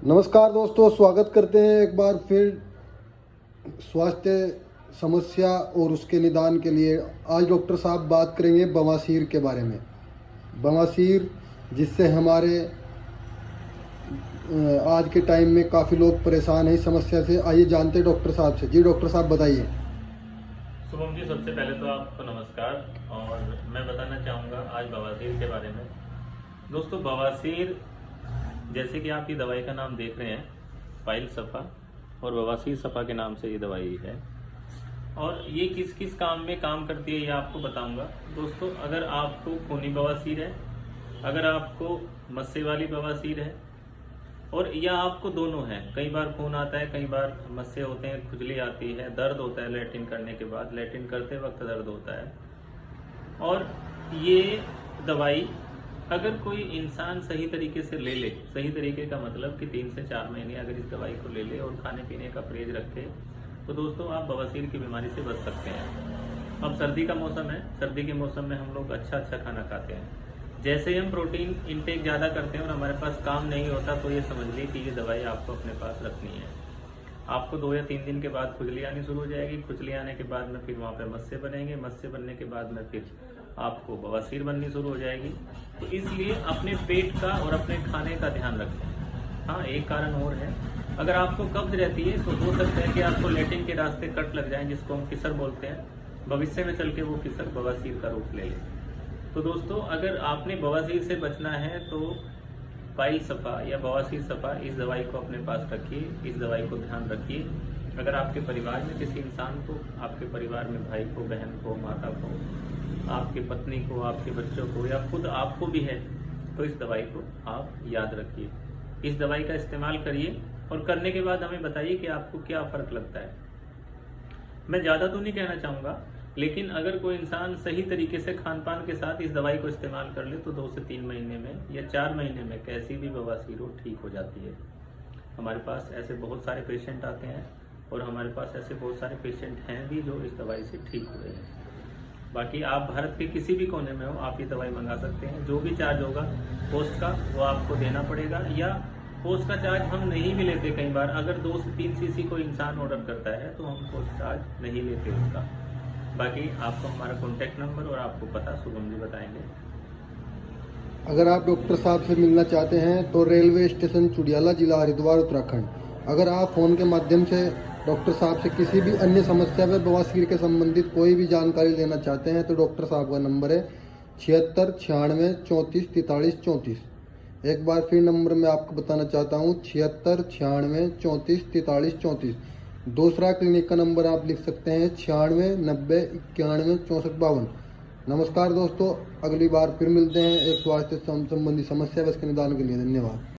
नमस्कार दोस्तों, स्वागत करते हैं एक बार फिर स्वास्थ्य समस्या और उसके निदान के लिए। आज डॉक्टर साहब बात करेंगे बवासीर के बारे में। बवासीर जिससे हमारे आज के टाइम में काफ़ी लोग परेशान हैं इस समस्या से। आइए जानते हैं डॉक्टर साहब से। जी डॉक्टर साहब बताइए। शुभम जी, सबसे पहले तो आपको नमस्कार। और मैं बताना चाहूँगा आज बवासीर के बारे में। दोस्तों, बवासीर जैसे कि आप ये दवाई का नाम देख रहे हैं, पाइल सफ़ा और बवासीर सफ़ा के नाम से ये दवाई है। और ये किस किस काम में काम करती है ये आपको बताऊंगा। दोस्तों, अगर आपको खूनी बवासीर है, अगर आपको मस्से वाली बवासीर है, और या आपको दोनों है, कई बार खून आता है, कई बार मस्से होते हैं, खुजली आती है, दर्द होता है लैट्रिन करने के बाद, लैट्रिन करते वक्त दर्द होता है, और ये दवाई अगर कोई इंसान सही तरीके से ले ले, सही तरीके का मतलब कि 3 से 4 महीने अगर इस दवाई को ले ले और खाने पीने का परहेज रखे, तो दोस्तों आप बवासीर की बीमारी से बच सकते हैं। अब सर्दी का मौसम है, सर्दी के मौसम में हम लोग अच्छा खाना खाते हैं। जैसे ही हम प्रोटीन इंटेक ज़्यादा करते हैं और हमारे पास काम नहीं होता, तो ये समझ लीजिए कि ये दवाई आपको अपने पास रखनी है। आपको 2 या 3 दिन के बाद खुजली आनी शुरू हो जाएगी। खुजली आने के बाद में फिर वहाँ पे मस्से बनेंगे, मस्से बनने के बाद में फिर आपको बवासीर बननी शुरू हो जाएगी। तो इसलिए अपने पेट का और अपने खाने का ध्यान रखें। हाँ, एक कारण और है, अगर आपको कब्ज रहती है तो हो सकता है कि आपको लैट्रिन के रास्ते कट लग जाएं, जिसको हम फिसर बोलते हैं। भविष्य में चल के वो फिसर बवासीर का रूप ले ले। तो दोस्तों, अगर आपने बवासीर से बचना है तो पाइल सफ़ा या बवासीर सफ़ा इस दवाई को अपने पास रखिए, इस दवाई को ध्यान रखिए। अगर आपके परिवार में किसी इंसान को, आपके परिवार में भाई को, बहन को, माता को, आपकी पत्नी को, आपके बच्चों को, या खुद आपको भी है, तो इस दवाई को आप याद रखिए, इस दवाई का इस्तेमाल करिए और करने के बाद हमें बताइए कि आपको क्या फ़र्क लगता है। मैं ज़्यादा तो नहीं कहना चाहूँगा, लेकिन अगर कोई इंसान सही तरीके से खान पान के साथ इस दवाई को इस्तेमाल कर ले तो 2 से 3 महीने में या 4 महीने में कैसी भी बवासीर हो ठीक हो जाती है। हमारे पास ऐसे बहुत सारे पेशेंट आते हैं और हमारे पास ऐसे बहुत सारे पेशेंट हैं भी जो इस दवाई से ठीक हुए हैं। बाकी आप भारत के किसी भी कोने में हो, आप ये दवाई मंगा सकते हैं। जो भी चार्ज होगा पोस्ट का वो आपको देना पड़ेगा, या पोस्ट का चार्ज हम नहीं भी लेते। कई बार अगर 2 से 3 सीसी कोई इंसान ऑर्डर करता है तो हम पोस्ट चार्ज नहीं लेते उसका। बाकी आपको हमारा कॉन्टैक्ट नंबर और आपको पता शुभम जी बताएंगे। अगर आप डॉक्टर साहब से मिलना चाहते हैं तो रेलवे स्टेशन चुडियाला, जिला हरिद्वार, उत्तराखंड। अगर आप फ़ोन के माध्यम से डॉक्टर साहब से किसी भी अन्य समस्या में बवासीर के संबंधित कोई भी जानकारी लेना चाहते हैं तो डॉक्टर साहब का नंबर है 76 96 34 43 34। एक बार फिर नंबर मैं आपको बताना चाहता हूँ 76 96 34 43 34। दूसरा क्लिनिक का नंबर आप लिख सकते हैं 96 90 91 64 52। नमस्कार दोस्तों, अगली बार फिर मिलते हैं एक स्वास्थ्य संबंधी समस्या व इसके निदान के लिए। धन्यवाद।